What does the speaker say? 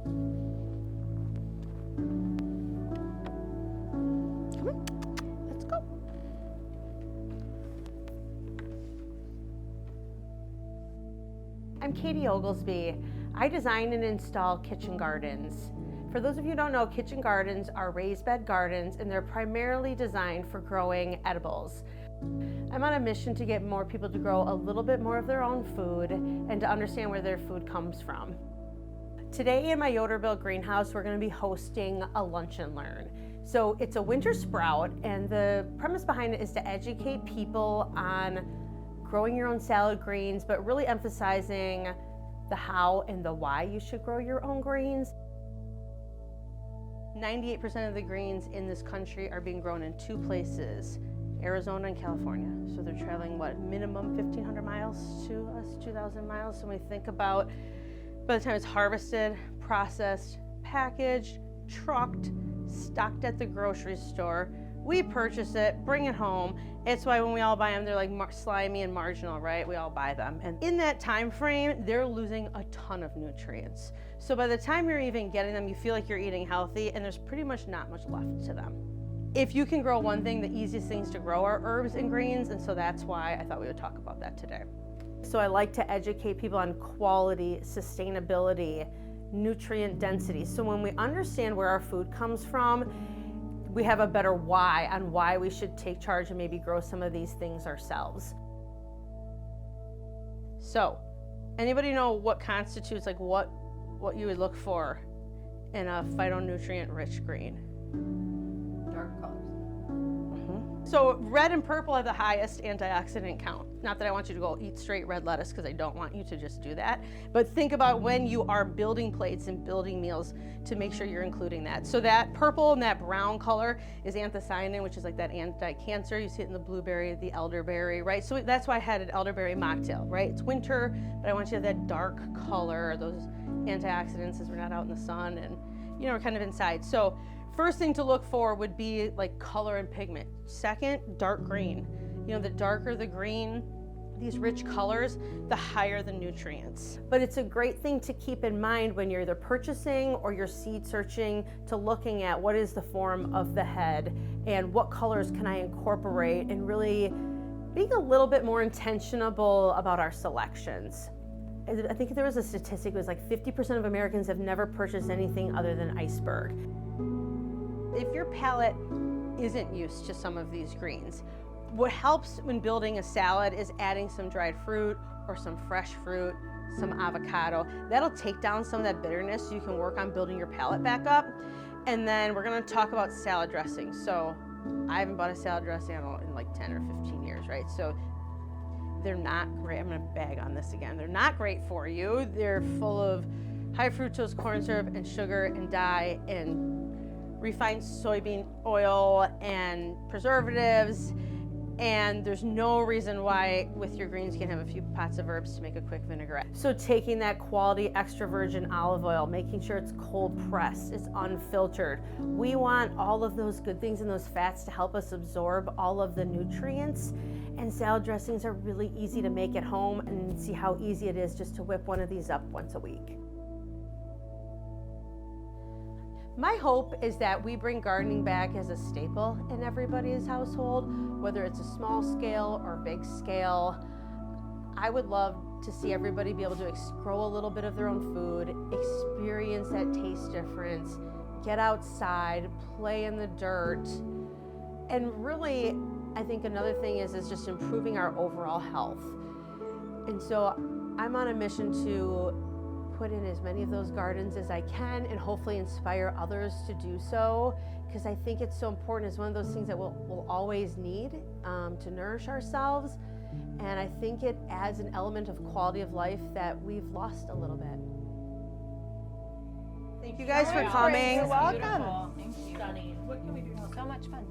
Come on, let's go. I'm Katie Oglesby. I design and install kitchen gardens. For those of you who don't know, kitchen gardens are raised bed gardens, and they're primarily designed for growing edibles. I'm on a mission to get more people to grow a little bit more of their own food and to understand where their food comes from. Today in my Yoderbilt Greenhouse, we're going to be hosting a lunch and learn. So it's a winter sprout, and the premise behind it is to educate people on growing your own salad greens, but really emphasizing the how and the why you should grow your own greens. 98% of the greens in this country are being grown in two places, Arizona and California. So they're traveling, what, minimum 1,500 miles to us, 2,000 miles. So when we think about, by the time it's harvested, processed, packaged, trucked, stocked at the grocery store, we purchase it, bring it home. It's why when we all buy them, they're like slimy and marginal, right? We all buy them. And in that time frame, they're losing a ton of nutrients. So by the time you're even getting them, you feel like you're eating healthy, and there's pretty much not much left to them. If you can grow one thing, the easiest things to grow are herbs and greens, and so that's why I thought we would talk about that today. So I like to educate people on quality, sustainability, nutrient density. So when we understand where our food comes from, we have a better why on why we should take charge and maybe grow some of these things ourselves. So, anybody know what constitutes, like what you would look for in a phytonutrient-rich green? Dark colors. So red and purple have the highest antioxidant count. Not that I want you to go eat straight red lettuce, because I don't want you to just do that. But think about when you are building plates and building meals to make sure you're including that. So that purple and that brown color is anthocyanin, which is like that anti-cancer. You see it in the blueberry, the elderberry, right? So that's why I had an elderberry mocktail, right? It's winter, but I want you to have that dark color, those antioxidants, as we're not out in the sun and, you know, we're kind of inside. So first thing to look for would be like color and pigment. Second, dark green. You know, the darker the green, these rich colors, the higher the nutrients. But it's a great thing to keep in mind when you're either purchasing or you're seed searching, to looking at what is the form of the head and what colors can I incorporate, and really being a little bit more intentional about our selections. I think there was a statistic, it was like 50% of Americans have never purchased anything other than iceberg. If your palate isn't used to some of these greens, what helps when building a salad is adding some dried fruit or some fresh fruit, some avocado. That'll take down some of that bitterness so you can work on building your palate back up. And then we're gonna talk about salad dressing. So I haven't bought a salad dressing in like 10 or 15 years, right? So they're not great. I'm gonna bag on this again. They're not great for you. They're full of high fructose corn syrup and sugar and dye and refined soybean oil and preservatives, and there's no reason why with your greens you can have a few pots of herbs to make a quick vinaigrette. So taking that quality extra virgin olive oil, making sure it's cold pressed, it's unfiltered. We want all of those good things and those fats to help us absorb all of the nutrients, and salad dressings are really easy to make at home, and see how easy it is just to whip one of these up once a week. My hope is that we bring gardening back as a staple in everybody's household, whether it's a small scale or big scale. I would love to see everybody be able to grow a little bit of their own food, experience that taste difference, get outside, play in the dirt, and really, I think another thing is just improving our overall health. And so I'm on a mission to put in as many of those gardens as I can and hopefully inspire others to do so, because I think it's so important. It's one of those things that we'll always need to nourish ourselves, and I think it adds an element of quality of life that we've lost a little bit. Thank you guys for coming. You're welcome. Thank you. Stunning. What can we do now? So much fun.